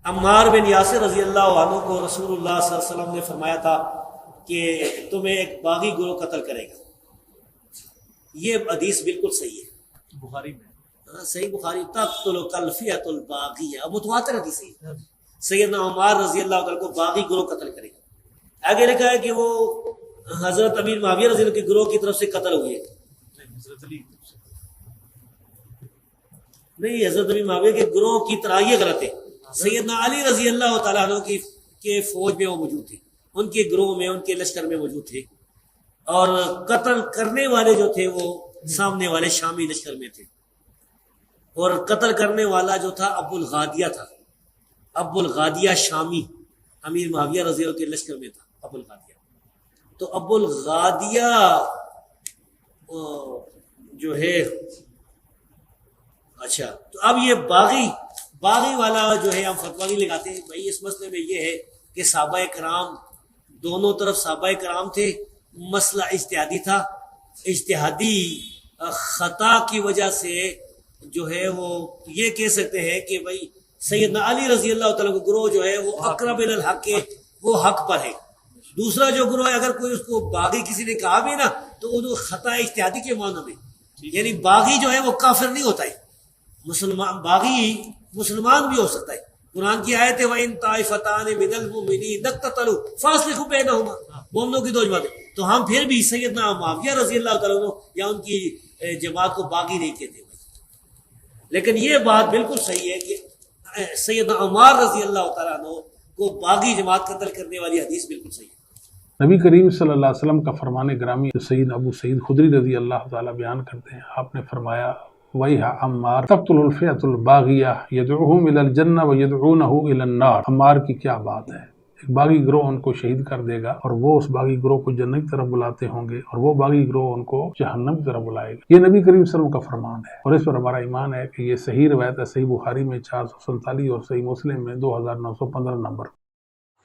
عمار بن یاسر رضی اللہ عنہ کو رسول اللہ صلی اللہ علیہ وسلم نے فرمایا تھا کہ تمہیں ایک باغی گروہ قتل کرے گا. یہ حدیث بالکل صحیح ہے، بخاری میں صحیح بخاری. تقتل الفئۃ الباغیہ، متواتر حدیث ہے. سیدنا عمار رضی اللہ عنہ کو باغی گروہ قتل کرے گا. آگے لکھا ہے کہ وہ حضرت امیر معاویہ رضی اللہ کے گروہ کی طرف سے قتل ہوئے. حضرت علی نہیں، حضرت امیر معاویہ کے گروہ کی طرح یہ غلط ہے. سیدنا علی رضی اللہ تعالیٰ عنہ کے فوج میں وہ موجود تھے، ان کے گروہ میں، ان کے لشکر میں موجود تھے، اور قتل کرنے والے جو تھے وہ سامنے والے شامی لشکر میں تھے. اور قتل کرنے والا جو تھا ابو الغادیہ تھا. ابو الغادیہ شامی امیر معاویہ رضی اللہ کے لشکر میں تھا. ابو الغادیہ تو ابو الغادیہ جو ہے، اچھا تو اب یہ باغی والا جو ہے ہم فتویٰ نہیں لگاتے ہیں بھائی. اس مسئلے میں یہ ہے کہ صحابہ کرام دونوں طرف صحابہ کرام تھے، مسئلہ اجتہادی تھا. اجتہادی خطا کی وجہ سے جو ہے وہ یہ کہہ سکتے ہیں کہ بھائی سیدنا علی رضی اللہ تعالیٰ کا گروہ جو ہے وہ اقرب الی الحق ہے، وہ حق پر ہے. دوسرا جو گروہ ہے اگر کوئی اس کو باغی کسی نے کہا بھی نا تو وہ خطا اجتہادی کے معنی میں، یعنی باغی جو ہے وہ کافر نہیں ہوتا ہے. مسلمان باغی مسلمان بھی ہو سکتا ہے. قرآن کی آیت ہے وَإِن طَائِفَتَانِ مِنَ الْمُؤْمِنِينَ اقْتَتَلُوا فَأَصْلِحُوا بَيْنَهُمَا. مومنوں کی دو جماعتیں. تو ہم پھر بھی سیدنا معاویہ رضی اللہ تعالیٰ عنہ یا ان کی جماعت کو باغی نہیں کہتے. لیکن یہ بات بالکل صحیح ہے کہ سیدنا عمار رضی اللہ تعالیٰ عنہ کو باغی جماعت قتل کرنے والی حدیث بالکل صحیح ہے. نبی کریم صلی اللہ علیہ وسلم کا فرمان گرامی سید ابو سعید خدری رضی اللہ تعالیٰ بیان کرتے ہیں. آپ نے فرمایا وَيْحَ عمار تقتل الفئۃ الباغیہ یدعوہم الی الجنہ ویدعونہ الی النار. عمار کی کیا بات ہے، ایک باغی گروہ ان کو شہید کر دے گا اور وہ اس باغی گروہ کو جنت کی طرف بلاتے ہوں گے اور وہ باغی گروہ ان کو جہنم کی طرف بلائے گا. یہ نبی کریم صلی اللہ علیہ وسلم کا فرمان ہے اور اس پر ہمارا ایمان ہے کہ یہ صحیح روایت ہے. صحیح بخاری میں 447 اور صحیح مسلم میں 2915 نمبر.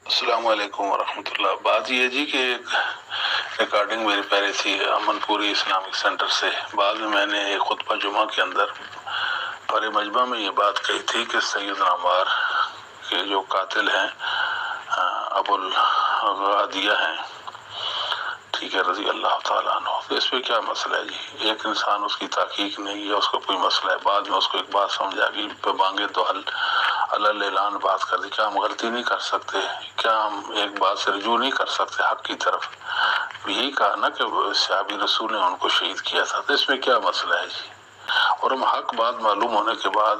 السلام علیکم ورحمۃ اللہ. بات یہ جی کہ ایک ریکارڈنگ میری پہلے تھی امن پوری اسلامک سینٹر سے. بعد میں نے ایک خطبہ جمعہ کے اندر پر مجمع میں یہ بات کہی تھی کہ سیدنا عمار کے جو قاتل ہیں ابو الغادیہ ہیں، ٹھیک ہے، رضی اللہ تعالیٰ عنہ. تو اس پہ کیا مسئلہ ہے جی؟ ایک انسان اس کی تحقیق نہیں ہے، اس کو کوئی مسئلہ ہے، بعد میں اس کو ایک بات سمجھ آ گئی پہ مانگے تو حل اللہ اعلان بات کر دی. کیا ہم غلطی نہیں کر سکتے؟ کیا ہم ایک بات سے رجوع نہیں کر سکتے حق کی طرف؟ یہی کہا نا کہ صحابی رسول نے ان کو شہید کیا تھا. تو اس میں کیا مسئلہ ہے جی؟ اور ہم حق بات معلوم ہونے کے بعد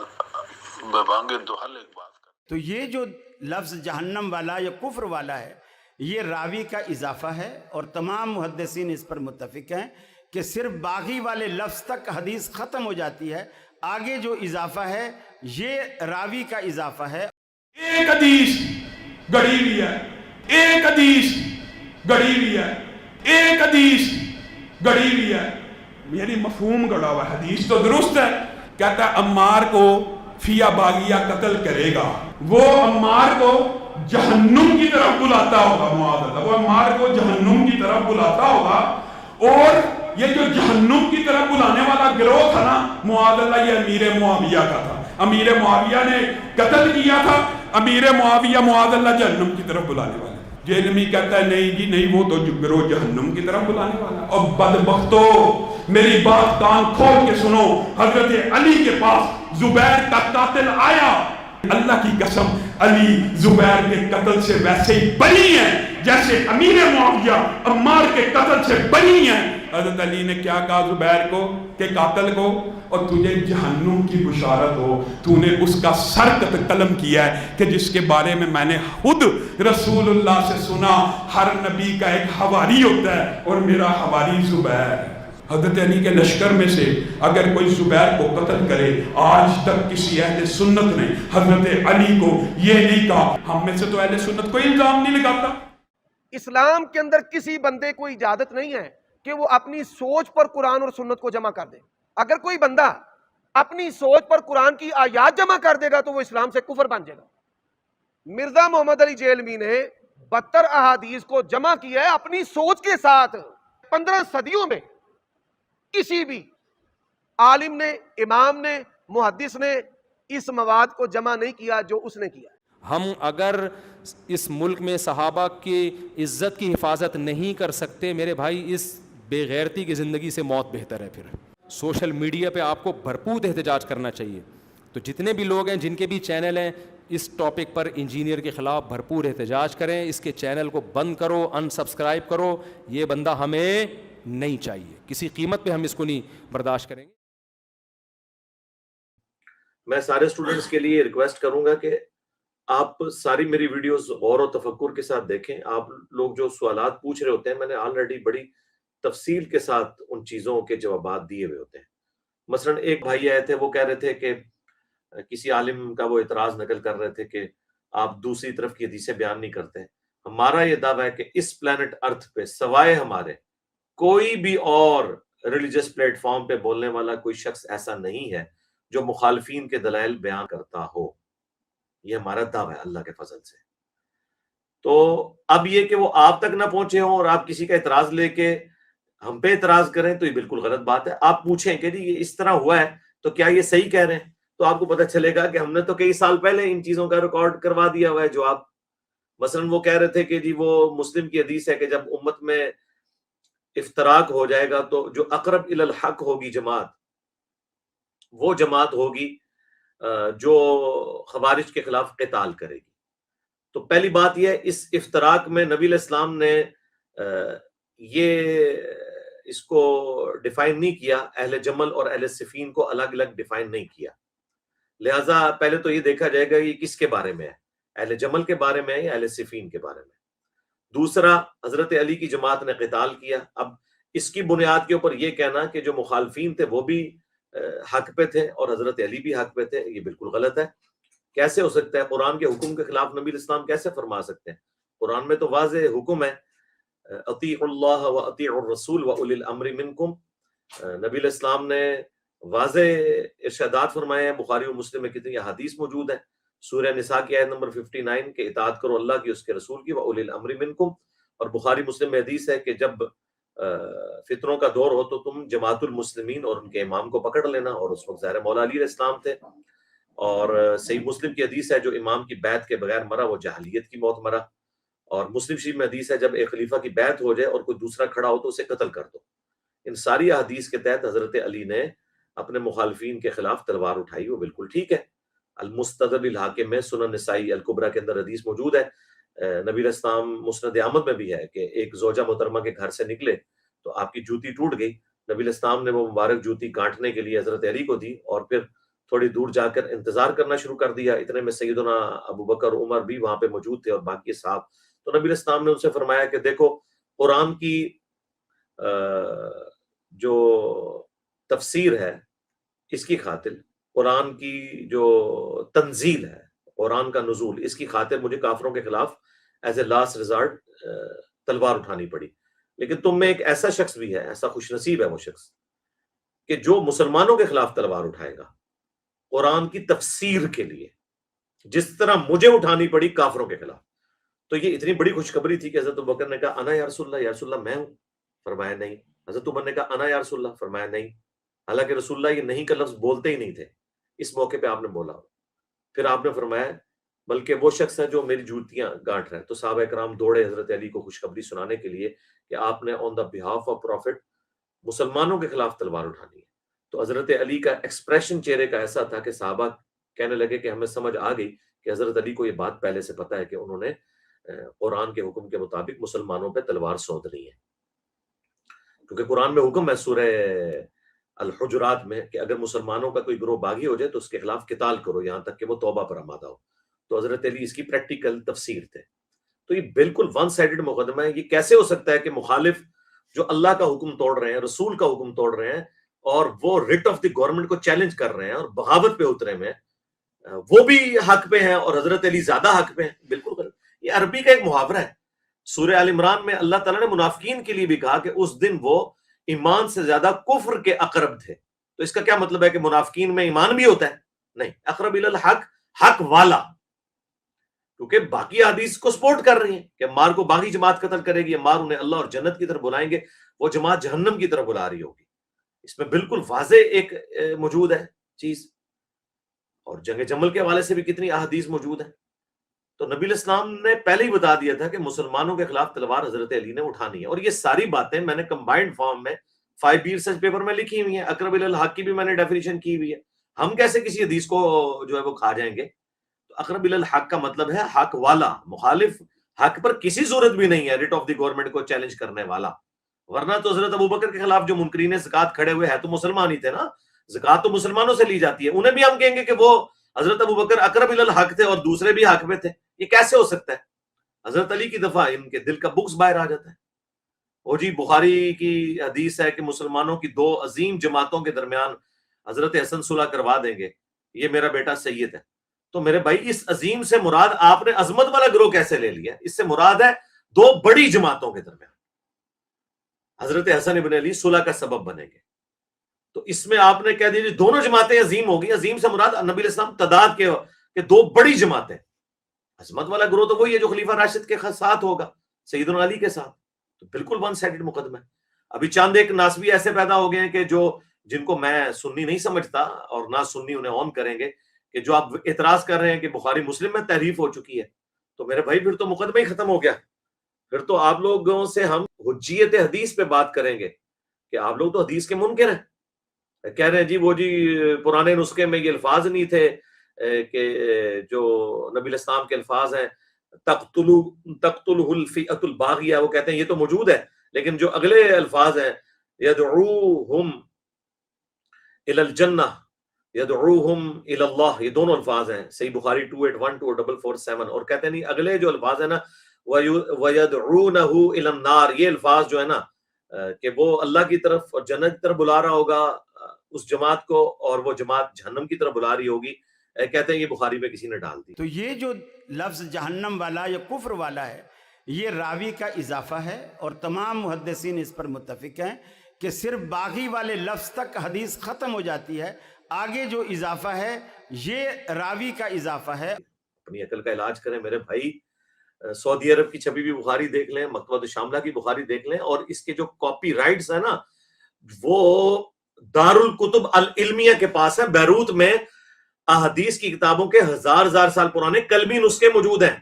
بے بانگے دو حل ایک بات کر. تو یہ جو لفظ جہنم والا یا کفر والا ہے یہ راوی کا اضافہ ہے، اور تمام محدثین اس پر متفق ہیں کہ صرف باغی والے لفظ تک حدیث ختم ہو جاتی ہے. آگے جو اضافہ ہے یہ راوی کا اضافہ ہے. ایک حدیث گڑی ہوئی ہے، ایک حدیث گڑی ہوئی ہے، ایک حدیث گڑی ہوئی ہے، یعنی مفہوم گڑا ہوا. حدیث تو درست ہے، کہتا ہے عمار کو فیہ باغیہ قتل کرے گا. وہ عمار کو جہنم کی طرف بلاتا ہوگا، معاذ اللہ، وہ عمار کو جہنم کی طرف بلاتا ہوگا. اور یہ جو جہنم کی طرف بلانے والا گروہ تھا نا معاذ اللہ، یہ امیر معاویہ کا تھا. امیر معاویہ نے قتل کیا تھا. امیر معاویہ معاذ اللہ جہنم کی طرف بلانے والا. جہنمی کہتا ہے نہیں جی نہیں، وہ تو گروہ جہنم کی طرف بلانے والا. اور بدبختو میری بات کان کھول کے سنو، حضرت علی کے پاس زبیر کا قاتل آیا. اللہ کی قسم علی زبیر کے قتل سے ویسے ہی بری ہیں جیسے امیر معاویہ عمار کے قتل سے بری ہیں. حضرت علی نے کیا کہا زبیر کو کہ قاتل کو، اور تجھے جہنم کی بشارت ہو، تو نے اس کا سر قلم کیا ہے کہ جس کے بارے میں نے خود رسول اللہ سے سنا ہر نبی کا ایک حواری ہوتا ہے اور میرا حواری زبیر. حضرت علی کے لشکر میں سے اگر کوئی زبیر کو قتل کرے، آج تک کسی اہل سنت نے حضرت علی کو یہ نہیں کہا. ہم میں سے تو اہل سنت کوئی الزام نہیں لگاتا. اسلام کے اندر کسی بندے کو اجازت نہیں ہے کہ وہ اپنی سوچ پر قرآن اور سنت کو جمع کر دے. اگر کوئی بندہ اپنی سوچ پر قرآن کی آیات جمع کر دے گا تو وہ اسلام سے کفر بن جائے گا. مرزا محمد علی جیلمی نے 72 احادیث کو جمع کیا ہے اپنی سوچ کے ساتھ. 15 صدیوں میں کسی بھی عالم نے، امام نے، محدث نے اس مواد کو جمع نہیں کیا جو اس نے کیا. ہم اگر اس ملک میں صحابہ کی عزت کی حفاظت نہیں کر سکتے میرے بھائی، اس بے غیرتی کی زندگی سے موت بہتر ہے. پھر سوشل میڈیا پہ آپ کو بھرپور احتجاج کرنا چاہیے. تو جتنے بھی لوگ ہیں، جن کے بھی چینل ہیں، اس ٹاپک پر انجینئر کے خلاف بھرپور احتجاج کریں. اس کے چینل کو بند کرو، ان سبسکرائب کرو. یہ بندہ ہمیں نہیں چاہیے، کسی قیمت پہ ہم اس کو نہیں برداشت کریں گے. میں سارے اسٹوڈنٹس کے لیے ریکویسٹ کروں گا کہ آپ ساری میری ویڈیوز غور و تفکر کے ساتھ دیکھیں. آپ لوگ جو سوالات پوچھ رہے ہوتے ہیں، میں نے آلریڈی بڑی تفصیل کے ساتھ ان چیزوں کے جوابات دیے ہوئے ہوتے ہیں. مثلا ایک بھائی آئے تھے، وہ کہہ رہے تھے کہ کسی عالم کا وہ اعتراض نقل کر رہے تھے کہ آپ دوسری طرف کی حدیثیں بیان نہیں کرتے. ہمارا یہ دعویٰ ہے کہ اس پلانٹ ارتھ پہ سوائے ہمارے کوئی بھی اور ریلیجس پلیٹ فارم پہ بولنے والا کوئی شخص ایسا نہیں ہے جو مخالفین کے دلائل بیان کرتا ہو. یہ ہمارا دعویٰ ہے اللہ کے فضل سے. تو اب یہ کہ وہ آپ تک نہ پہنچے ہوں اور آپ کسی کا اعتراض لے کے ہم پہ اعتراض کریں تو یہ بالکل غلط بات ہے. آپ پوچھیں کہ جی یہ اس طرح ہوا ہے تو کیا یہ صحیح کہہ رہے ہیں، تو آپ کو پتہ چلے گا کہ ہم نے تو کئی سال پہلے ان چیزوں کا ریکارڈ کروا دیا ہوا ہے. جو آپ مثلا وہ کہہ رہے تھے کہ جی وہ مسلم کی حدیث ہے کہ جب امت میں افتراق ہو جائے گا تو جو اقرب الی الحق ہوگی جماعت، وہ جماعت ہوگی جو خوارج کے خلاف قتال کرے گی. تو پہلی بات یہ ہے، اس افتراق میں نبی علیہ السلام نے یہ اس کو ڈیفائن نہیں کیا، اہل جمل اور اہل صفین کو الگ الگ ڈیفائن نہیں کیا. لہٰذا پہلے تو یہ دیکھا جائے گا یہ کس کے بارے میں ہے، اہل جمل کے بارے میں ہے یا اہل صفین کے بارے میں. دوسرا، حضرت علی کی جماعت نے قتال کیا. اب اس کی بنیاد کے اوپر یہ کہنا کہ جو مخالفین تھے وہ بھی حق پہ تھے اور حضرت علی بھی حق پہ تھے، یہ بالکل غلط ہے. کیسے ہو سکتا ہے؟ قرآن کے حکم کے خلاف نبی الاسلام کیسے فرما سکتے ہیں؟ قرآن میں تو واضح حکم ہے، اطیعوا اللہ و اطیعوا الرسول و اولی الامر منکم. نبی علیہ السلام نے واضح ارشادات فرمائے ہیں. بخاری و مسلم میں کتنی احادیث موجود ہیں. سورہ نساء کی آیت نمبر 59 کہ اطاعت کرو اللہ کی، اس کے رسول کی، و اولی الامر منکم. اور بخاری مسلم میں حدیث ہے کہ جب فتنوں کا دور ہو تو تم جماعت المسلمین اور ان کے امام کو پکڑ لینا. اور اس وقت ظاہر مولا علی علیہ السلام تھے. اور صحیح مسلم کی حدیث ہے جو امام کی بیعت کے بغیر مرا وہ جاہلیت کی موت مرا. اور مسلم شریف میں حدیث ہے جب ایک خلیفہ کی بیعت ہو جائے اور کوئی دوسرا کھڑا ہو تو اسے قتل کر دو. ان ساری احادیث کے تحت حضرت علی نے اپنے مخالفین کے خلاف تلوار اٹھائی، وہ بالکل ٹھیک ہے. المستدرک الحاکم میں، سنن نسائی الکبریٰ کے اندر حدیث موجود ہے. نبی علیہ السلام مسند احمد میں بھی ہے کہ ایک زوجہ محترمہ کے گھر سے نکلے تو آپ کی جوتی ٹوٹ گئی. نبی علیہ السلام نے وہ مبارک جوتی کاٹنے کے لیے حضرت علی کو دی اور پھر تھوڑی دور جا کر انتظار کرنا شروع کر دیا. اتنے میں سیدنا ابو بکر، عمر بھی وہاں پہ موجود تھے اور باقی صحاب. تو نبی علیہ السلام نے ان سے فرمایا کہ دیکھو، قرآن کی جو تفسیر ہے اس کی خاطر، قرآن کی جو تنزیل ہے، قرآن کا نزول، اس کی خاطر مجھے کافروں کے خلاف ایز اے لاسٹ ریزارٹ تلوار اٹھانی پڑی. لیکن تم میں ایک ایسا شخص بھی ہے، ایسا خوش نصیب ہے وہ شخص کہ جو مسلمانوں کے خلاف تلوار اٹھائے گا قرآن کی تفسیر کے لیے، جس طرح مجھے اٹھانی پڑی کافروں کے خلاف. تو یہ اتنی بڑی خوشخبری تھی کہ حضرت ابوبکر نے کہا انا یا رسول اللہ، یا رسول اللہ میں ہوں. فرمایا نہیں. حضرت عمر نے کہا انا یا رسول اللہ. فرمایا نہیں. حالانکہ رسول اللہ یہ نہیں کا لفظ بولتے ہی نہیں تھے. اس موقع پہ آپ نے بولا. پھر آپ نے فرمایا بلکہ وہ شخص ہے جو میری جوتیاں گانٹ رہا ہے. تو صحابہ کرام دوڑے حضرت علی کو خوشخبری سنانے کے لیے کہ آپ نے آن دا بہاف آف پروفٹ مسلمانوں کے خلاف تلوار اٹھانی ہے. تو حضرت علی کا ایکسپریشن چہرے کا ایسا تھا کہ صحابہ کہنے لگے کہ ہمیں سمجھ آ گئی کہ حضرت علی کو یہ بات پہلے سے پتہ ہے کہ انہوں نے قرآن کے حکم کے مطابق مسلمانوں پہ تلوار سونپنی ہے. کیونکہ قرآن میں حکم ہے سورہ الحجرات میں کہ اگر مسلمانوں کا کوئی گروہ باغی ہو جائے تو اس کے خلاف قتال کرو یہاں تک کہ وہ توبہ پر آمادہ ہو. تو حضرت علی اس کی پریکٹیکل تفسیر تھے. تو یہ بالکل ون سائیڈڈ مقدمہ ہے. یہ کیسے ہو سکتا ہے کہ مخالف جو اللہ کا حکم توڑ رہے ہیں، رسول کا حکم توڑ رہے ہیں اور وہ ریٹ آف دی گورنمنٹ کو چیلنج کر رہے ہیں اور بغاوت پہ اترے میں، وہ بھی حق پہ ہیں اور حضرت علی زیادہ حق پہ ہیں؟ بالکل غلط. یہ عربی کا ایک محاورہ ہے. سورہ آل عمران میں اللہ تعالیٰ نے منافقین کے لیے بھی کہا کہ اس دن وہ ایمان سے زیادہ کفر کے اقرب تھے. تو اس کا کیا مطلب ہے کہ منافقین میں ایمان بھی ہوتا ہے؟ نہیں. اقرب الی الحق، حق والا، کیونکہ باقی حدیث کو سپورٹ کر رہی ہیں کہ مار کو باغی جماعت قتل کرے گی، مار انہیں اللہ اور جنت کی طرف بلائیں گے، وہ جماعت جہنم کی طرف بلا رہی ہوگی. اس میں بالکل واضح ایک موجود ہے چیز. اور جنگ جمل کے حوالے سے بھی کتنی احادیث موجود ہیں. تو نبی علیہ السلام نے پہلے ہی بتا دیا تھا کہ مسلمانوں کے خلاف تلوار حضرت علی نے اٹھانی ہے، اور یہ ساری باتیں میں نے کمبائنڈ فارم میں 5 ریسرچ پیپر میں لکھی ہوئی ہیں، اقرب الی الحق کی بھی میں نے ڈیفینیشن کی ہوئی ہے. ہم کیسے کسی حدیث کو جو ہے وہ کھا جائیں گے؟ تو اقرب الی الحق کا مطلب ہے حق والا، مخالف حق پر کسی صورت بھی نہیں ہے ریٹ آف دی گورنمنٹ کو چیلنج کرنے والا. ورنہ تو حضرت ابوبکر کے خلاف جو منکرین زکوٰۃ کھڑے ہوئے ہیں تو مسلمان ہی تھے نا، زکوٰۃ تو مسلمانوں سے لی جاتی ہے، انہیں بھی ہم کہیں گے کہ وہ حضرت ابوبکر اقرب الی الحق تھے اور دوسرے بھی حق میں تھے. یہ کیسے ہو سکتا ہے؟ حضرت علی کی دفعہ ان کے دل کا بغض باہر آ جاتا ہے. وہ جی بخاری کی حدیث ہے کہ مسلمانوں کی 2 عظیم جماعتوں کے درمیان حضرت حسن صلح کروا دیں گے، یہ میرا بیٹا سید ہے. تو میرے بھائی اس عظیم سے مراد آپ نے عظمت والا گروہ کیسے لے لیا؟ اس سے مراد ہے 2 بڑی جماعتوں کے درمیان حضرت حسن ابن علی صلح کا سبب بنیں گے. تو اس میں آپ نے کہہ دیا دونوں جماعتیں عظیم ہوگی. عظیم سے مراد نبی علیہ السلام تعداد کے 2 بڑی جماعتیں. عظمت والا گروہ تو وہی ہے جو خلیفہ راشد کے ساتھ ہوگا، سیدنا علی کے ساتھ. تو بالکل ون سائیڈڈ مقدمہ ہے. ابھی چند ایک ناسبی ایسے پیدا ہو گئے ہیں کہ جن کو میں سنی نہیں سمجھتا اور نہ سنی انہیں آن کریں گے، کہ جو آپ اعتراض کر رہے ہیں کہ بخاری مسلم میں تحریف ہو چکی ہے. تو میرے بھائی پھر تو مقدمہ ہی ختم ہو گیا. پھر تو آپ لوگوں سے ہم حجیت حدیث پہ بات کریں گے کہ آپ لوگ تو حدیث کے منکر ہیں. کہہ رہے ہیں جی وہ جی پرانے نسخے میں یہ الفاظ نہیں تھے کہ جو نبی علیہ السلام کے الفاظ ہیں تقتلہ الفئۃ الباغیہ، وہ کہتے ہیں یہ تو موجود ہے، لیکن جو اگلے الفاظ ہیں یدعوہم الی الجنہ یدعوہم الی اللہ، یہ دونوں الفاظ ہیں صحیح بخاری 281 اور 447. اور کہتے ہیں نہیں اگلے جو الفاظ ہیں نا وَيَدْعُونَهُ إِلَى النَّارِ، یہ الفاظ جو ہے نا کہ وہ اللہ کی طرف اور جنت کی طرف بلا رہا ہوگا اس جماعت کو، اور وہ جماعت جہنم کی طرف بلا رہی ہوگی. کہتے ہیں یہ بخاری میں کسی نے ڈال دی. تو یہ جو لفظ جہنم والا یا کفر والا ہے یہ راوی کا اضافہ ہے، اور تمام محدثین اس پر متفق ہیں کہ صرف باغی والے لفظ تک حدیث ختم ہو جاتی ہے، آگے جو اضافہ ہے یہ راوی کا اضافہ ہے. اپنی عقل کا علاج کریں میرے بھائی. سعودی عرب کی چھپی ہوئی بخاری دیکھ لیں، مکتبۃ شاملہ کی بخاری دیکھ لیں، اور اس کے جو کاپی رائٹس ہیں نا وہ دارالکتب العلمیہ کے پاس ہیں. بیروت میں احادیث کی کتابوں کے ہزار سال پرانے کلمی نسخے موجود ہیں.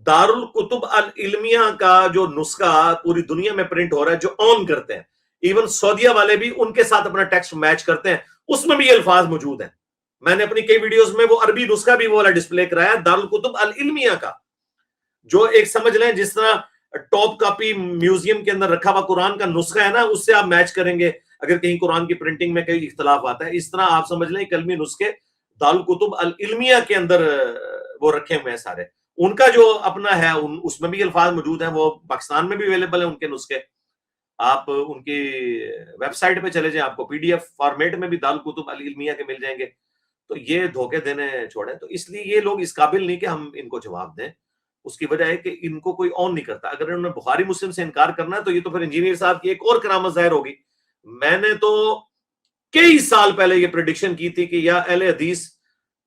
دارالکتب العلمیہ کا جو نسخہ پوری دنیا میں پرنٹ ہو رہا ہے، جو آن کرتے ہیں، ایون سعودیہ والے بھی ان کے ساتھ اپنا ٹیکسٹ میچ کرتے ہیں، اس میں بھی یہ الفاظ موجود ہیں. میں نے اپنی کئی ویڈیوز میں وہ عربی نسخہ بھی وہ والا ڈسپلے کرایا دارالکتب العلمیہ کا، جو ایک سمجھ لیں جس طرح ٹاپ کاپی میوزیم کے اندر رکھا ہوا قرآن کا نسخہ ہے نا، اس سے آپ میچ کریں گے اگر کہیں قرآن کی پرنٹنگ میں کئی اختلاف آتا ہے. اس طرح آپ سمجھ لیں کلمی نسخے دارالکتب العلمیہ کے اندر وہ رکھے ہوئے ہیں سارے. ان کا جو اپنا ہے اس میں بھی الفاظ موجود ہیں، وہ پاکستان میں بھی اویلیبل ہیں ان کے نسخے. آپ ان کی ویب سائٹ پہ چلے جائیں، آپ کو PDF فارمیٹ میں بھی دارالکتب العلمیہ کے مل جائیں گے. تو یہ دھوکے دینے چھوڑیں. تو اس لیے یہ لوگ اس قابل نہیں کہ ہم ان کو جواب دیں. اس کی وجہ ہے کہ ان کو کوئی آن نہیں کرتا. اگر انہوں نے بخاری مسلم سے انکار کرنا ہے تو یہ تو پھر انجینئر صاحب کی ایک اور کرامت ظاہر ہوگی. میں نے تو کئی سال پہلے یہ پریڈکشن کی تھی کہ یا اہل حدیث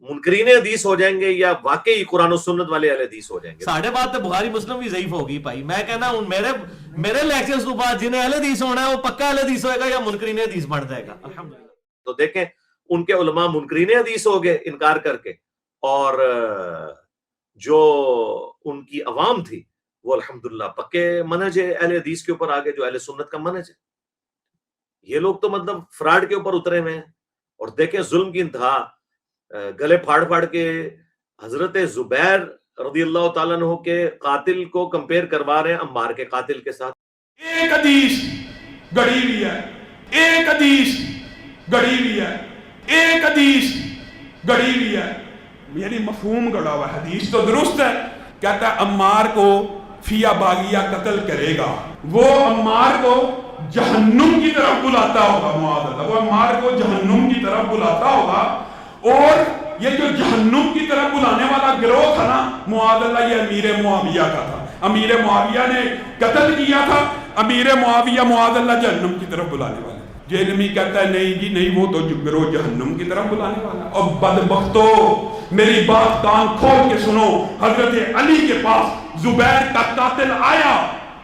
منکرین حدیث ہو جائیں گے یا واقعی قرآن و سنت والے اہل حدیث ہو جائیں گے. ساڑھے بات تو بخاری مسلم بھی ضعیف ہوگی بھائی. میں کہنا ہوں میرے لیکچرز تو بعد جنہیں اہل حدیث ہونا ہے وہ پکا اہل حدیث ہوئے گا یا منکرین حدیث بن جائے گا. الحمدللہ. تو دیکھیں ان کے علماء منکرین حدیث ہو گئے انکار کر کے، اور جو ان کی عوام تھی وہ الحمدللہ پکے منہج اہل حدیث کے اوپر آگے، جو اہل سنت کا منہج ہے. یہ لوگ تو مطلب فراڈ کے اوپر اترے ہوئے ہیں. اور دیکھیں ظلم کی انتہا، گلے پھاڑ کے حضرت زبیر رضی اللہ تعالیٰ عنہ کے قاتل کو کمپیئر کروا رہے ہیں عمار کے قاتل کے ساتھ. ایک حدیث گڑی ہوئی ہے، ایک حدیث گڑی ہوئی ہے، ایک حدیث گڑی ہوئی ہے، یعنی مفہوم گڑا ہوا. حدیث تو درست ہے، کہتا ہے عمار کو فیا باغیہ قتل کرے گا، وہ عمار کو جہنم کی طرف بلاتا ہوگا. معاذ اللہ، وہ عمار کو جہنم کی طرف بلاتا ہوگا. اور یہ جو جہنم کی طرف بلانے والا گروہ تھا نا، معاذ اللہ، یہ امیر معاویہ کا تھا. امیر معاویہ نے قتل کیا تھا. امیر معاویہ معاذ اللہ جہنم کی طرف بلانے والا. جہنمی کہتا ہے نہیں جی نہیں، وہ تو گروہ جہنم کی طرف بلانے والا. اور بدبختو میری بات کان کھول کے سنو، حضرت علی کے پاس زبیر کا قاتل آیا.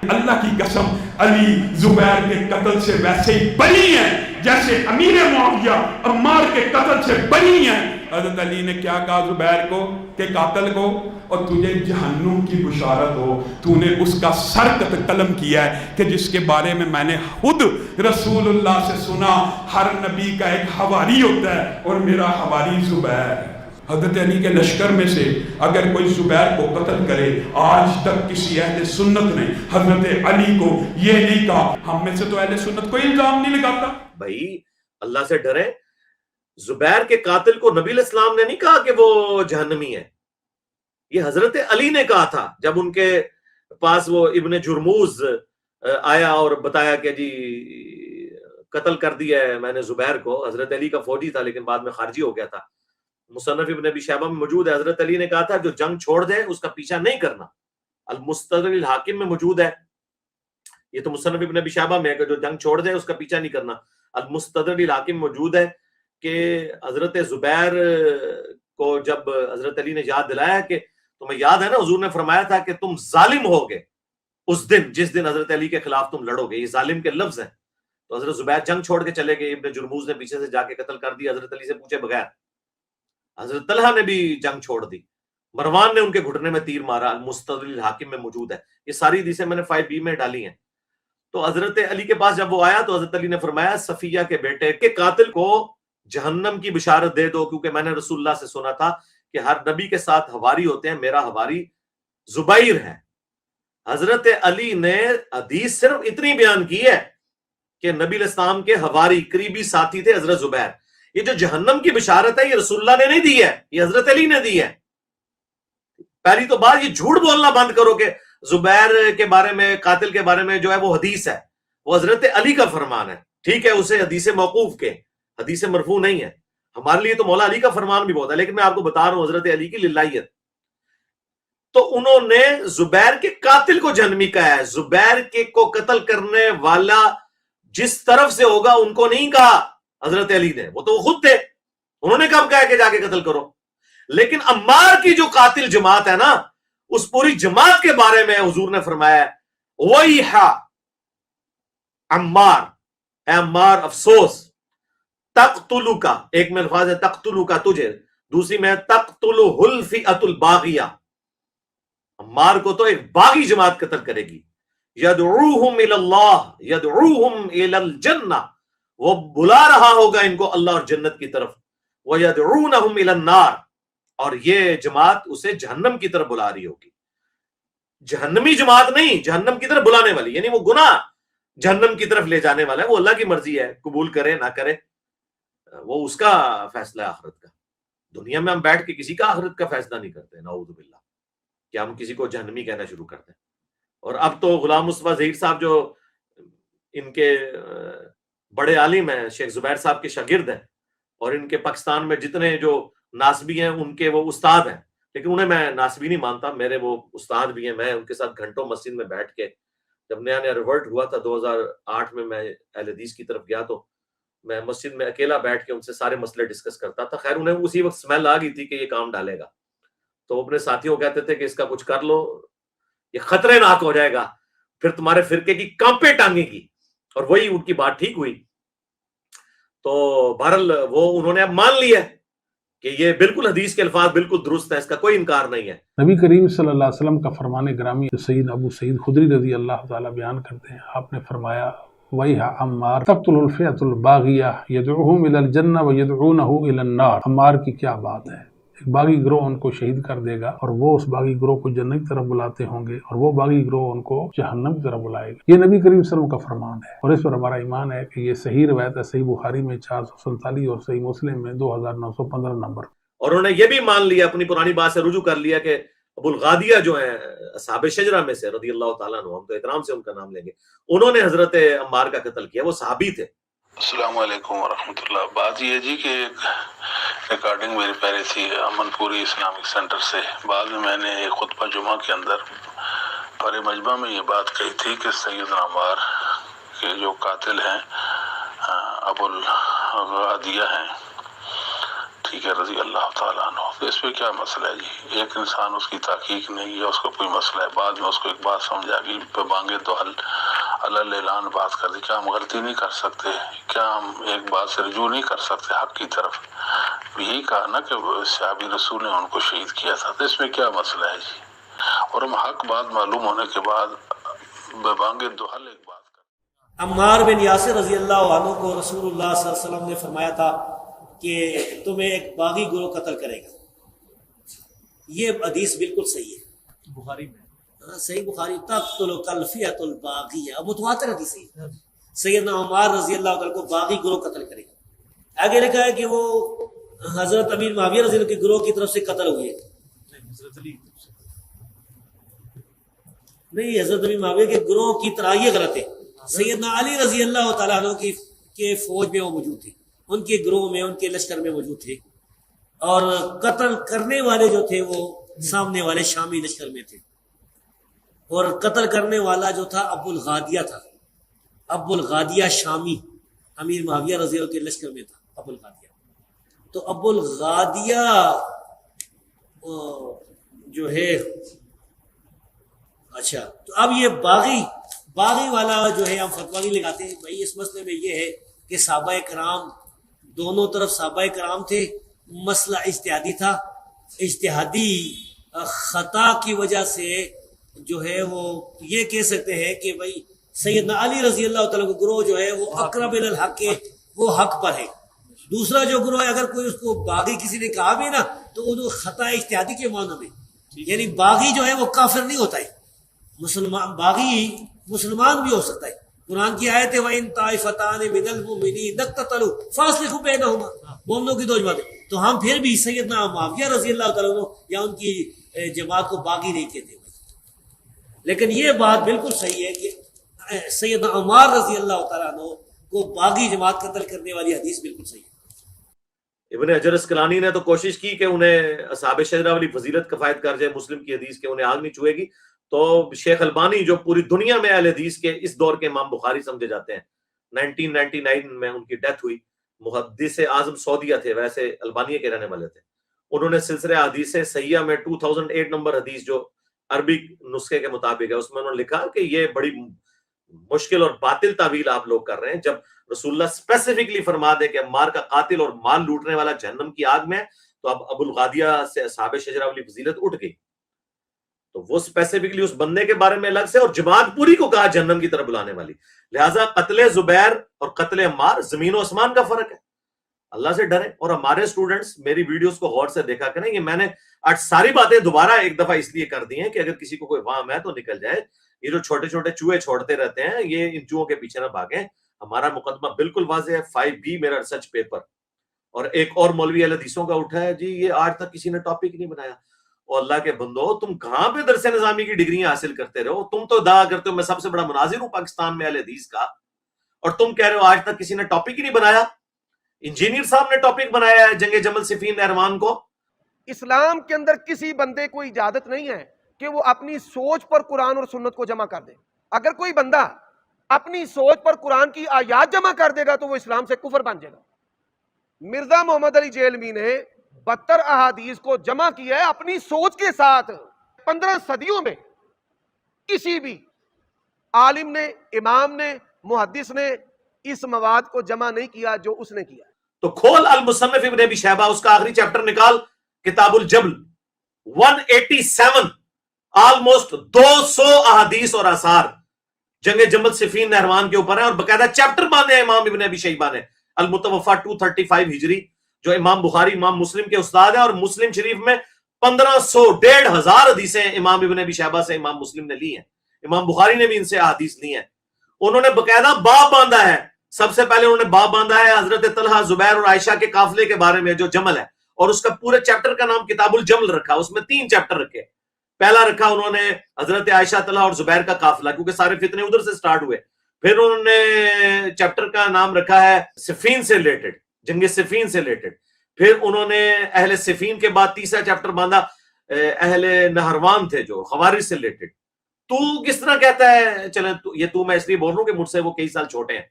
اللہ کی قسم علی زبیر کے قتل سے ویسے ہی بری ہیں جیسے امیر معاویہ عمار کے قتل سے بری ہیں. حضرت علی نے کیا کہا زبیر کو کہ قاتل کو، اور تجھے جہنم کی بشارت ہو، تو نے اس کا سر قلم کیا ہے کہ جس کے بارے میں نے خود رسول اللہ سے سنا ہر نبی کا ایک حواری ہوتا ہے اور میرا حواری زبیر ہے۔ حضرت علی کے لشکر میں سے اگر کوئی زبیر کو قتل کرے، آج تک کسی اہل سنت نے حضرت علی کو یہ نہیں کہا۔ ہم میں سے تو اہل سنت کوئی الزام نہیں لگاتا۔ بھائی اللہ سے ڈرے، زبیر کے قاتل کو نبی علیہ السلام نے نہیں کہا کہ وہ جہنمی ہے، یہ حضرت علی نے کہا تھا جب ان کے پاس وہ ابن جرموز آیا اور بتایا کہ جی قتل کر دیا ہے میں نے زبیر کو۔ حضرت علی کا فوجی تھا لیکن بعد میں خارجی ہو گیا تھا، مصنف ابن ابی شیبہ میں موجود ہے۔ حضرت علی نے کہا تھا جو جنگ چھوڑ دے اس کا پیچھا نہیں کرنا، المستدرک الحاکم میں موجود ہے، یہ تو مصنف ابن ابی شیبہ میں ہے کہ جو جنگ چھوڑ دے اس کا پیچھا نہیں کرنا۔ المستدرک الحاکم موجود ہے کہ حضرت زبیر کو جب حضرت علی نے یاد دلایا کہ تمہیں یاد ہے نا حضور نے فرمایا تھا کہ تم ظالم ہوگے اس دن جس دن حضرت علی کے خلاف تم لڑو گے، یہ ظالم کے لفظ ہیں۔ تو حضرت زبیر جنگ چھوڑ کے چلے گئے، ابن جرموز نے پیچھے سے جا کے قتل کر دیا حضرت علی سے پوچھے بغیر۔ حضرت طلحہ نے بھی جنگ چھوڑ دی، مروان نے ان کے گھٹنے میں تیر مارا، المستدرک الحاکم میں موجود ہے۔ یہ ساری حدیثیں میں نے 5B میں ڈالی ہیں۔ تو حضرت علی کے پاس جب وہ آیا تو حضرت علی نے فرمایا صفیہ کے بیٹے کے قاتل کو جہنم کی بشارت دے دو، کیونکہ میں نے رسول اللہ سے سنا تھا کہ ہر نبی کے ساتھ حواری ہوتے ہیں، میرا حواری زبیر ہے۔ حضرت علی نے حدیث صرف اتنی بیان کی ہے کہ نبی علیہ السلام کے حواری قریبی ساتھی تھے حضرت زبیر۔ یہ جو جہنم کی بشارت ہے یہ رسول اللہ نے نہیں دی ہے، یہ حضرت علی نے دی ہے۔ پہلی تو بات یہ جھوٹ بولنا بند کرو کہ زبیر کے بارے میں، قاتل کے بارے میں جو ہے وہ حدیث ہے، وہ حضرت علی کا فرمان ہے۔ ٹھیک ہے اسے حدیث موقوف کے، حدیث مرفوع نہیں ہے، ہمارے لیے تو مولا علی کا فرمان بھی بہت ہے، لیکن میں آپ کو بتا رہا ہوں حضرت علی کی للہیت۔ تو انہوں نے زبیر کے قاتل کو جہنمی کہا ہے، زبیر کے کو قتل کرنے والا جس طرف سے ہوگا ان کو نہیں کہا حضرت علی نے، وہ تو وہ خود تھے، انہوں نے کب کہا کہ جا کے قتل کرو۔ لیکن عمار کی جو قاتل جماعت ہے نا، اس پوری جماعت کے بارے میں حضور نے فرمایا وَيْحَ عمار، اے عمار افسوس، تقتلُکَ، ایک میں الفاظ ہے تقتلُکَ تجھے، دوسری میں تقتلُهُ الْفِئَةُ الْبَاغِیَةُ، عمار کو تو ایک باغی جماعت قتل کرے گی، یدعوہم الی اللہ یدعوہم الی الجنہ، وہ بلا رہا ہوگا ان کو اللہ اور جنت کی طرف، ویدعونہم الی النار، اور یہ جماعت اسے جہنم کی طرف بلا رہی ہوگی۔ جہنمی جماعت نہیں، جہنم کی طرف بلانے والی، یعنی وہ گناہ جہنم کی طرف لے جانے والا ہے، وہ اللہ کی مرضی ہے، قبول کرے نہ کرے وہ اس کا فیصلہ ہے آخرت کا۔ دنیا میں ہم بیٹھ کے کسی کا آخرت کا فیصلہ نہیں کرتے، نعوذ باللہ، کہ ہم کسی کو جہنمی کہنا شروع کرتے ہیں۔ اور اب تو غلام مصطفیٰ ظہیر صاحب جو ان کے بڑے عالم ہیں، شیخ زبیر صاحب کے شاگرد ہیں، اور ان کے پاکستان میں جتنے جو ناسبی ہیں ان کے وہ استاد ہیں، لیکن انہیں میں ناسبی نہیں مانتا، میرے وہ استاد بھی ہیں، میں ان کے ساتھ گھنٹوں مسجد میں بیٹھ کے، جب نیا نیا ریورٹ ہوا تھا 2008 میں اہل حدیث کی طرف گیا تو میں مسجد میں اکیلا بیٹھ کے ان سے سارے مسئلے ڈسکس کرتا تھا۔ خیر انہیں اسی وقت سمیل آ گئی تھی کہ یہ کام ڈالے گا، تو وہ اپنے ساتھیوں کو کہتے تھے کہ اس کا کچھ کر لو، یہ خطرے ناک ہو جائے گا، پھر تمہارے فرقے کی کانپیں ٹانگے گی، اور وہی ان کی بات ٹھیک ہوئی۔ تو بہرحال وہ انہوں نے اب مان لیا کہ یہ بالکل حدیث کے الفاظ بالکل درست ہے، اس کا کوئی انکار نہیں ہے۔ نبی کریم صلی اللہ علیہ وسلم کا فرمان گرامی سید ابو سعید خدری رضی اللہ تعالیٰ بیان کرتے ہیں، آپ نے فرمایا وَيْحَ عمار تقتل الفئۃ الباغیہ یدعوہم الی الجنہ ویدعونہ الی النار۔ عمار کی کیا بات ہے، ایک باغی گروہ ان کو شہید کر دے گا اور وہ اس باغی گروہ کو جنت کی طرف بلاتے ہوں گے، اور وہ باغی گروہ ان کو جہنم کی طرف بلائے گا۔ یہ نبی کریم صلی اللہ علیہ وسلم کا فرمان ہے، اور اس پر ہمارا ایمان ہے کہ یہ صحیح روایت ہے، صحیح بخاری میں 447 اور صحیح مسلم میں 2915 نمبر۔ اور انہوں نے یہ بھی مان لیا، اپنی پرانی بات سے رجوع کر لیا کہ ابو الغادیہ جو ہیں اصحاب شجرہ میں سے رضی اللہ تعالیٰ عنہ، ہم تو احترام سے ان کا نام لیں گے، انہوں نے حضرت عمار کا قتل کیا، وہ صحابی تھے۔ السلام علیکم ورحمۃ اللہ۔ بات یہ جی کہ ایک ریکارڈنگ میری پہلے تھی امن پوری اسلامک سینٹر سے، بعد میں نے ایک خطبہ جمعہ کے اندر پر مجمع میں یہ بات کہی تھی کہ سیدنا عمار کے جو قاتل ہیں ابو الغادیہ ہیں، ٹھیک ہے، رضی اللہ تعالیٰ عنہ۔ تو اس پہ کیا مسئلہ ہے جی؟ ایک انسان اس کی تحقیق نہیں ہے، اس کو کوئی مسئلہ ہے، بعد میں اس کو ایک بات سمجھ آ گئی، پہ بانگے تو اللہ اعلان بات کر دی، کیا ہم غلطی نہیں کر سکتے؟ کیا ہم ایک بات سے رجوع نہیں کر سکتے حق کی طرف؟ یہی کہا نا کہ صحابی رسول نے ان کو شہید کیا تھا، تو اس میں کیا مسئلہ ہے جی؟ اور ہم حق بات معلوم ہونے کے بعد ببانگ دہل ایک بات کر. عمار بن یاسر رضی اللہ عنہ کو رسول اللہ صلی اللہ علیہ وسلم نے فرمایا تھا کہ تمہیں ایک باغی گروہ قتل کرے گا. یہ حدیث بالکل صحیح ہے، بخاری میں صحیح بخاری. تقتل الفئۃ الباغیہ، متواتر حدیث ہے. سیدنا عمار رضی اللہ عنہ کو باغی گروہ قتل کرے گا. آگے لکھا ہے کہ وہ حضرت امیر معاویہ رضی اللہ عنہ کے گروہ کی طرف سے قتل ہوئے. حضرت علی نہیں، حضرت امیر معاویہ کے گروہ کی طرح یہ غلط ہے. سیدنا علی رضی اللہ تعالیٰ عنہ کے فوج میں وہ موجود تھے، ان کے گروہ میں، ان کے لشکر میں موجود تھے. اور قتل کرنے والے جو تھے وہ سامنے والے شامی لشکر میں تھے. اور قتل کرنے والا جو تھا ابو الغادیہ تھا. ابو الغادیہ شامی امیر معاویہ رضی اللہ کے لشکر میں تھا. ابو الغادیہ، تو ابو الغادیہ جو ہے، اچھا، تو اب یہ باغی والا جو ہے ہم فتویٰ نہیں لگاتے ہیں بھائی. اس مسئلے میں یہ ہے کہ صحابہ کرام دونوں طرف صحابہ کرام تھے، مسئلہ اجتہادی تھا. اجتہادی خطا کی وجہ سے جو ہے وہ یہ کہہ سکتے ہیں کہ بھائی سیدنا علی رضی اللہ تعالیٰ کا گروہ جو ہے وہ اقرب الی الحق ہے، وہ حق پر ہے. دوسرا جو گروہ ہے، اگر کوئی اس کو باغی کسی نے کہا بھی نا تو وہ خطا اجتہادی کے معنی میں، یعنی باغی جو ہے وہ کافر نہیں ہوتا ہے. مسلمان باغی مسلمان بھی ہو سکتا ہے. قرآن کی آیت ہے وَإِن طَائِفَتَانِ مِنَ الْمُؤْمِنِينَ اقْتَتَلُوا فَأَصْلِحُوا بَيْنَهُمَا. مومنوں کی دو جماعتیں، تو ہم پھر بھی سیدنا معاویہ رضی اللہ تعالیٰ عنہ یا ان کی جماعت کو باغی نہیں کہتے. لیکن یہ بات بالکل صحیح ہے کہ سیدنا عمار رضی اللہ تعالیٰ عنہ کو باغی جماعت قتل کرنے والی حدیث بالکل صحیح ہے. ابن حجر اسقلانی نے تو کوشش کی کہ انہیں اصحاب شجرہ والی فضیلت کفایت کر جائے مسلم کی حدیث کے انہیں آگ نہیں چھوئے گی. تو شیخ البانی جو پوری دنیا میں اہل حدیث کے اس دور کے امام بخاری سمجھے جاتے ہیں، 1999 میں ان کی ڈیتھ ہوئی. محدث اعظم سعودیہ تھے، ویسے البانیہ کے رہنے والے تھے. انہوں نے سلسلہ حدیث صحیحہ میں 2008 نمبر حدیث جو عربی نسخے کے مطابق ہے، اس میں انہوں نے لکھا کہ یہ بڑی مشکل اور باطل تعویل آپ لوگ کر رہے ہیں. جب رسول اللہ اسپیسیفکلی فرما دے کہ عمار کا قاتل اور مال لوٹنے والا جہنم کی آگ میں، تو اب ابو الغادیہ سے اصحاب شجرہ والی فضیلت اٹھ گئی. تو وہ اسپیسیفکلی اس بندے کے بارے میں الگ سے، اور جماعت پوری کو کہا جہنم کی طرف بلانے والی. لہٰذا قتل زبیر اور قتل عمار زمین و آسمان کا فرق ہے. اللہ سے ڈریں. اور ہمارے اسٹوڈنٹس میری ویڈیوز کو غور سے دیکھا کریں. یہ میں نے آج ساری باتیں دوبارہ ایک دفعہ اس لیے کر دی ہیں کہ اگر کسی کو کوئی وہم ہے تو نکل جائے. یہ جو چھوٹے چھوٹے چوہے چھوڑتے رہتے ہیں، یہ ان چوہوں کے پیچھے نہ بھاگیں. ہمارا مقدمہ بالکل واضح ہے. 5B میرا ریسرچ پیپر. اور ایک اور مولوی اہل حدیثوں کا اٹھا ہے جی یہ آج تک کسی نے ٹاپک نہیں بنایا. اور اللہ کے بندو، تم کہاں پہ درس نظامی کی ڈگریاں حاصل کرتے رہو؟ تم تو دعا کرتے ہو میں سب سے بڑا مناظر ہوں پاکستان میں اہل حدیث کا، اور تم کہہ رہے ہو آج تک کسی نے ٹاپک ہی نہیں بنایا. انجینئر صاحب نے ٹاپک بنایا ہے جنگ جمل صفین نہروان کو. اسلام کے اندر کسی بندے کو اجازت نہیں ہے کہ وہ اپنی سوچ پر قرآن اور سنت کو جمع کر دے. اگر کوئی بندہ اپنی سوچ پر قرآن کی آیات جمع کر دے گا تو وہ اسلام سے کفر بن جائے گا. مرزا محمد علی جیلمی نے 72 احادیث کو جمع کیا ہے اپنی سوچ کے ساتھ. 15 صدیوں میں کسی بھی عالم نے، امام نے، محدث نے اس مواد کو جمع نہیں کیا جو اس نے کیا. تو کھول المصنف ابن ابی شیبہ، اس کا آخری چیپٹر نکال، کتاب الجبل. 187 آلموسٹ 200 احادیث اور آثار جنگ جمل صفین نہروان کے اوپر ہیں، اور باقاعدہ چیپٹر باندھے ہیں امام ابن ابی شیبہ نے. المتوفا 235 ہجری، جو امام بخاری امام مسلم کے استاد ہیں، اور مسلم شریف میں 1500 1500 حدیثیں امام ابن ابی شیبہ سے امام مسلم نے لی ہیں. امام بخاری نے بھی ان سے احادیث لی ہیں. انہوں نے باقاعدہ باب باندھا ہے. سب سے پہلے انہوں نے باب باندھا ہے حضرت طلحہ، زبیر اور عائشہ کے قافلے کے بارے میں جو جمل ہے، اور اس کا پورے چیپٹر کا نام کتاب الجمل رکھا. اس میں 3 چیپٹر رکھے. پہلا رکھا انہوں نے حضرت عائشہ، طلحہ اور زبیر کا قافلہ، کیونکہ سارے فتنے ادھر سے سٹارٹ ہوئے. پھر انہوں نے چیپٹر کا نام رکھا ہے صفین سے ریلیٹڈ، جنگ صفین سے ریلیٹڈ. پھر انہوں نے اہل صفین کے بعد تیسرا چیپٹر باندھا اہل نہروان تھے جو خوارج سے ریلیٹڈ. تو کس طرح کہتا ہے، چلیں یہ تو میں اس لیے بول رہا ہوں کہ مجھ سے وہ کئی سال چھوٹے ہیں،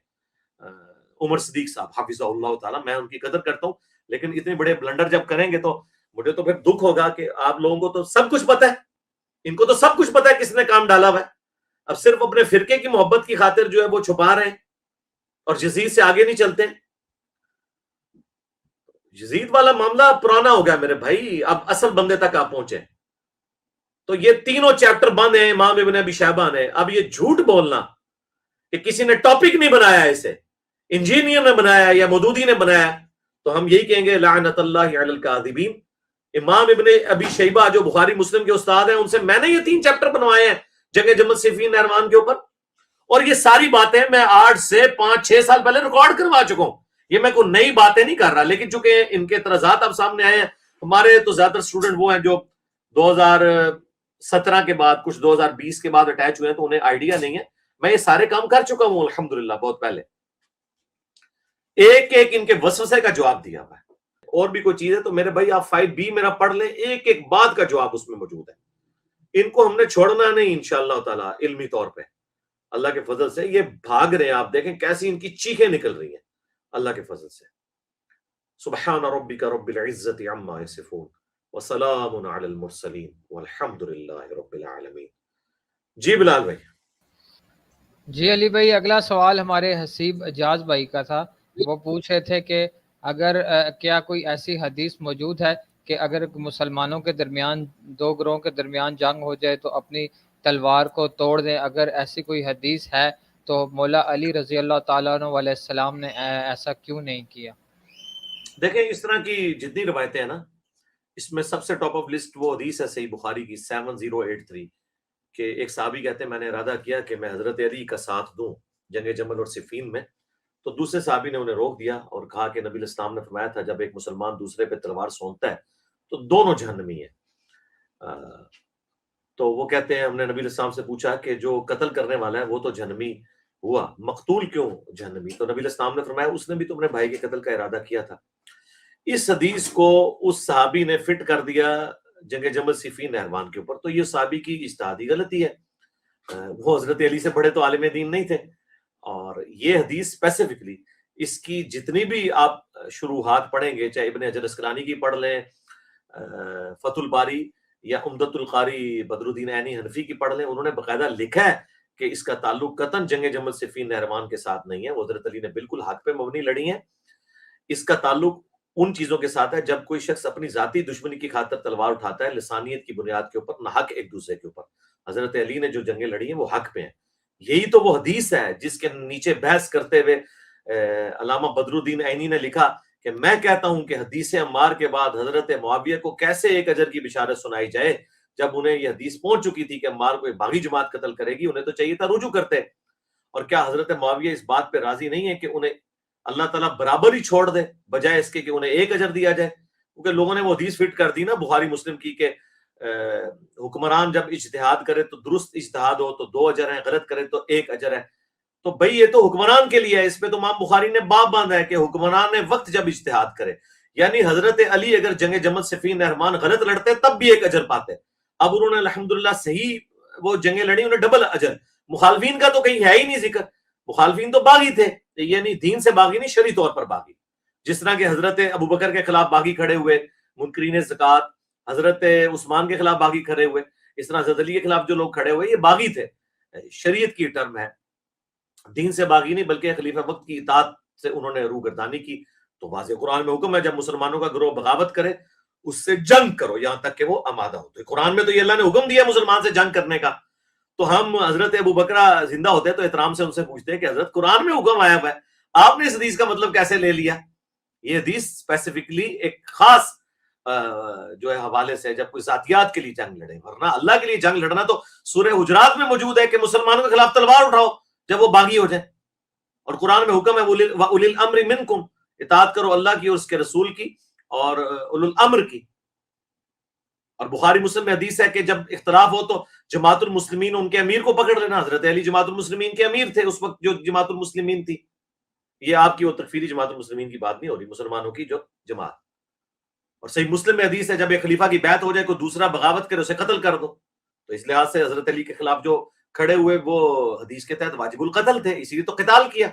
عمر صدیق صاحب حافظہ اللہ تعالیٰ، میں ان کی قدر کرتا ہوں، لیکن اتنے بڑے بلنڈر جب کریں گے تو مجھے تو پھر دکھ ہوگا کہ آپ لوگوں کو تو سب کچھ پتہ ہے، ان کو تو سب کچھ پتہ ہے کس نے کام ڈالا ہوا ہے. اب صرف اپنے فرقے کی محبت کی خاطر جو ہے وہ چھپا رہے ہیں اور یزید سے آگے نہیں چلتے. یزید والا معاملہ پرانا ہو گیا میرے بھائی، اب اصل بندے تک آپ پہنچے. تو یہ تینوں چیپٹر بند ہیں امام ابن ابی شیبہ نے. اب یہ جھوٹ بولنا کہ کسی نے ٹاپک نہیں بنایا، اسے انجینئر نے بنایا یا مودودی نے بنایا، تو ہم یہی کہیں گے لعنت اللہ علی الکاذبین. امام ابن ابی شیبہ جو بخاری مسلم کے استاد ہیں، ان سے میں نے یہ 3 چیپٹر بنوائے ہیں جنگ جمل صفین نہروان کے اوپر. اور یہ ساری باتیں میں 8 سے 5-6 سال پہلے ریکارڈ کروا چکا ہوں. یہ میں کوئی نئی باتیں نہیں کر رہا، لیکن چونکہ ان کے اعتراضات اب سامنے آئے ہیں. ہمارے تو زیادہ تر اسٹوڈنٹ وہ ہیں جو 2017 کے بعد، کچھ 2020 کے بعد اٹیچ ہوئے ہیں، تو انہیں آئیڈیا نہیں ہے. میں یہ سارے کام کر چکا ہوں الحمدللہ بہت پہلے. ایک ایک ان کے وسوسے کا جواب دیا ہوا ہے. اور بھی کوئی چیز ہے تو میرے بھائی آپ 5B میرا پڑھ لیں، ایک ایک بات کا جواب اس میں موجود ہے. ان کو ہم نے چھوڑنا نہیں انشاءاللہ تعالی علمی طور پہ. اللہ کے فضل سے یہ بھاگ رہے ہیں، آپ دیکھیں کیسی ان کی چیخیں نکل رہی ہیں اللہ کے فضل سے. سبحان ربک رب العزت عما یصفون وسلام علی المرسلین والحمد للہ رب العالمین. جی بلال بھائی. جی علی بھائی، اگلا سوال ہمارے حسیب اجاز بھائی کا تھا. وہ پوچھ رہے تھے کہ اگر کیا کوئی ایسی حدیث موجود ہے کہ اگر مسلمانوں کے درمیان 2 گروہوں کے درمیان جنگ ہو جائے تو اپنی تلوار کو توڑ دیں. اگر ایسی کوئی حدیث ہے تو مولا علی رضی اللہ تعالیٰ عنہ علیہ السلام نے ایسا کیوں نہیں کیا؟ دیکھیں اس طرح کی جتنی روایتیں ہیں نا، اس میں سب سے ٹاپ آف لسٹ وہ حدیث ہے صحیح بخاری کی 7083 کہ ایک صحابی کہتے ہیں میں نے ارادہ کیا کہ میں حضرت علی کا ساتھ دوں جنگ جمل اور صفین میں. تو دوسرے صحابی نے انہیں روک دیا اور کہا کہ نبی الاسلام نے فرمایا تھا جب ایک مسلمان دوسرے پہ تلوار سونتتا ہے تو دونوں جہنمی ہیں. تو وہ کہتے ہیں ہم نے نبی الاسلام سے پوچھا کہ جو قتل کرنے والا ہے وہ تو جہنمی ہوا، مقتول کیوں جہنمی؟ تو نبی الاسلام نے فرمایا اس نے بھی تم نے بھائی کے قتل کا ارادہ کیا تھا. اس حدیث کو اس صحابی نے فٹ کر دیا جنگ جمل صفین نہروان کے اوپر. تو یہ صحابی کی اجتہادی غلطی ہے. وہ حضرت علی سے بڑے تو عالم دین نہیں تھے. اور یہ حدیث اسپیسیفکلی اس کی جتنی بھی آپ شروحات پڑھیں گے، چاہے ابن حجر اسقلانی کی پڑھ لیں، فتح الباری یا عمدۃ القاری بدر الدین عینی حنفی کی پڑھ لیں، انہوں نے باقاعدہ لکھا ہے کہ اس کا تعلق قطعاً جنگ جمل صفین نہروان کے ساتھ نہیں ہے. وہ حضرت علی نے بالکل حق پہ مبنی لڑی ہیں. اس کا تعلق ان چیزوں کے ساتھ ہے جب کوئی شخص اپنی ذاتی دشمنی کی خاطر تلوار اٹھاتا ہے لسانیت کی بنیاد کے اوپر، نہ حق ایک دوسرے کے اوپر. حضرت علی نے جو جنگیں لڑی ہیں وہ حق پہ ہیں. یہی تو وہ حدیث ہے جس کے نیچے بحث کرتے ہوئے علامہ بدر الدین عینی نے لکھا کہ میں کہتا ہوں کہ حدیث عمار کے بعد حضرت معاویہ کو کیسے ایک اجر کی بشارت سنائی جائے جب انہیں یہ حدیث پہنچ چکی تھی کہ عمار کو ایک باغی جماعت قتل کرے گی. انہیں تو چاہیے تھا رجوع کرتے. اور کیا حضرت معاویہ اس بات پہ راضی نہیں ہے کہ انہیں اللہ تعالیٰ برابر ہی چھوڑ دے بجائے اس کے کہ انہیں ایک اجر دیا جائے؟ کیونکہ لوگوں نے وہ حدیث فٹ کر دی نا بخاری مسلم کی کہ حکمران جب اجتہاد کرے تو درست اجتہاد ہو تو 2 اجر ہیں، غلط کرے تو 1 اجر ہے. تو بھئی یہ تو حکمران کے لیے ہے. اس پہ تو امام بخاری نے باب باندھا ہے کہ حکمران نے وقت جب اجتہاد کرے، یعنی حضرت علی اگر جنگ جمل صفین نہروان غلط لڑتے تب بھی 1 اجر پاتے. اب انہوں نے الحمدللہ صحیح وہ جنگیں لڑی، انہیں ڈبل اجر. مخالفین کا تو کہیں ہے ہی نہیں ذکر. مخالفین تو باغی تھے، یعنی دین سے باغی نہیں، شرعی طور پر باغی. جس طرح کہ حضرت ابو بکر کے خلاف باغی کھڑے ہوئے منکرین زکوٰۃ، حضرت عثمان کے خلاف باغی کھڑے ہوئے، اس طرح حضرت علی کے خلاف جو لوگ کھڑے ہوئے یہ باغی تھے. شریعت کی ٹرم ہے، دین سے باغی نہیں بلکہ خلیفہ وقت کی اطاعت سے انہوں نے روگردانی کی. تو واضح قرآن میں حکم ہے جب مسلمانوں کا گروہ بغاوت کرے اس سے جنگ کرو یہاں تک کہ وہ آمادہ ہو. تو قرآن میں تو یہ اللہ نے حکم دیا مسلمان سے جنگ کرنے کا. تو ہم حضرت ابو بکر زندہ ہوتے تو احترام سے ان سے پوچھتے کہ حضرت قرآن میں حکم آیا ہوا ہے، آپ نے اس حدیث کا مطلب کیسے لے لیا؟ یہ حدیث اسپیسیفکلی ایک خاص جو ہے حوالے سے جب کوئی ذاتیات کے لیے جنگ لڑے، ورنہ اللہ کے لیے جنگ لڑنا تو سورہ حجرات میں موجود ہے کہ مسلمانوں کے خلاف تلوار اٹھاؤ جب وہ باغی ہو جائیں. اور قرآن میں حکم ہے وَأُولِي الْأَمْرِ مِنْكُمْ، اطاعت کرو اللہ کی اور اس کے رسول کی اور اولو الامر کی. اور بخاری مسلم میں حدیث ہے کہ جب اختلاف ہو تو جماعت المسلمین ان کے امیر کو پکڑ لینا. حضرت علی جماعت المسلمین کے امیر تھے اس وقت جو جماعت المسلمین تھی. یہ آپ کی وہ تکفیری جماعت المسلمین کی بات نہیں ہو رہی، مسلمانوں کی جو جماعت. اور صحیح مسلم میں حدیث ہے جب ایک خلیفہ کی بیعت ہو جائے کوئی دوسرا بغاوت کرے اسے قتل کر دو. تو اس لحاظ سے حضرت علی کے خلاف جو کھڑے ہوئے وہ حدیث کے تحت واجب القتل تھے، اسی لیے تو قتال کیا.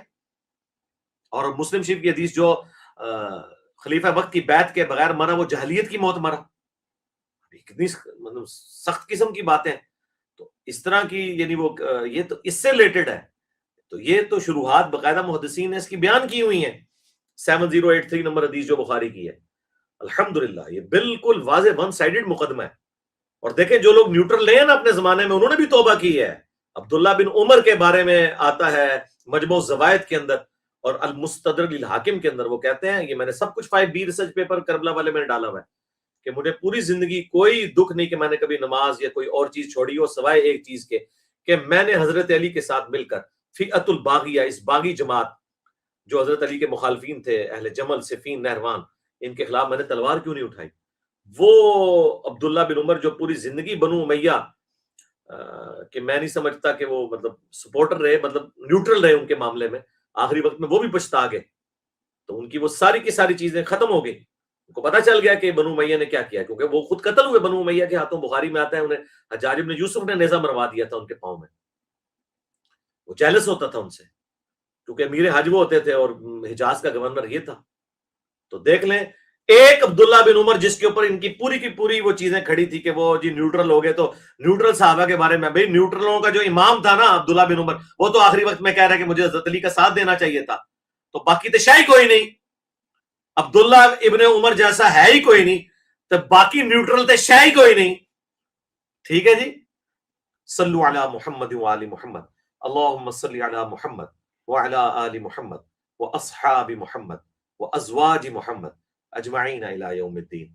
اور مسلم شریف کی حدیث جو خلیفہ وقت کی بیعت کے بغیر مرا وہ جہلیت کی موت مرا. کتنی مطلب سخت قسم کی باتیں. تو اس طرح کی یعنی وہ یہ تو اس سے ریلیٹڈ ہے. تو یہ تو شروحات باقاعدہ محدثین نے اس کی بیان کی ہوئی ہیں. 7083 نمبر حدیث جو بخاری کی ہے الحمدللہ یہ بالکل واضح ون سائیڈڈ مقدمہ ہے. اور دیکھیں جو لوگ نیوٹرل رہے ہیں نا اپنے زمانے میں, انہوں نے بھی توبہ کی ہے. عبداللہ بن عمر کے بارے میں آتا ہے مجموع الزوائد کے اندر اور المستدرک للحاکم کے اندر, وہ کہتے ہیں, یہ میں نے سب کچھ 5B ریسرچ پیپر کربلا والے میں نے ڈالا ہوا ہے, کہ مجھے پوری زندگی کوئی دکھ نہیں کہ میں نے کبھی نماز یا کوئی اور چیز چھوڑی ہو سوائے ایک چیز کے, کہ میں نے حضرت علی کے ساتھ مل کر فئۃ الباغیہ, اس باغی جماعت جو حضرت علی کے مخالفین تھے, اہل جمل, صفین, نہروان, ان کے خلاف میں نے تلوار کیوں نہیں اٹھائی. وہ عبداللہ بن عمر جو پوری زندگی بنو امیہ کہ میں نہیں سمجھتا کہ وہ مطلب سپورٹر رہے, مطلب نیوٹرل رہے ان کے معاملے میں, آخری وقت میں وہ بھی پچھتا گئے, تو ان کی وہ ساری کی ساری چیزیں ختم ہو گئی. ان کو پتا چل گیا کہ بنو امیہ نے کیا کیا, کیونکہ وہ خود قتل ہوئے بنو امیہ کے ہاتھوں. بخاری میں آتا ہے انہیں حجاج بن یوسف نے نیزہ مروا دیا تھا ان کے پاؤں میں. وہ جیلس ہوتا تھا ان سے, کیونکہ امیر حج وہ ہوتے تھے اور حجاز کا گورنر یہ تھا. تو دیکھ لیں ایک عبداللہ بن عمر جس کے اوپر ان کی پوری وہ چیزیں کھڑی تھی کہ وہ جی نیوٹرل ہو گئے. تو نیوٹرل صحابہ کے بارے میں, بھائی نیوٹرلوں کا جو امام تھا نا عبداللہ بن عمر, وہ تو آخری وقت میں کہہ رہا ہے کہ مجھے حضرت علی کا ساتھ دینا چاہیے تھا, تو باقی تو شاہی کوئی نہیں. عبداللہ ابن عمر جیسا ہے ہی کوئی نہیں, تو باقی نیوٹرل تو شاہی کوئی نہیں. ٹھیک ہے جی. صلو علی محمد وآل محمد, اللہم صلی علی محمد وعلی آل محمد واصحاب محمد وازواج محمد اجمعین الی یوم الدین.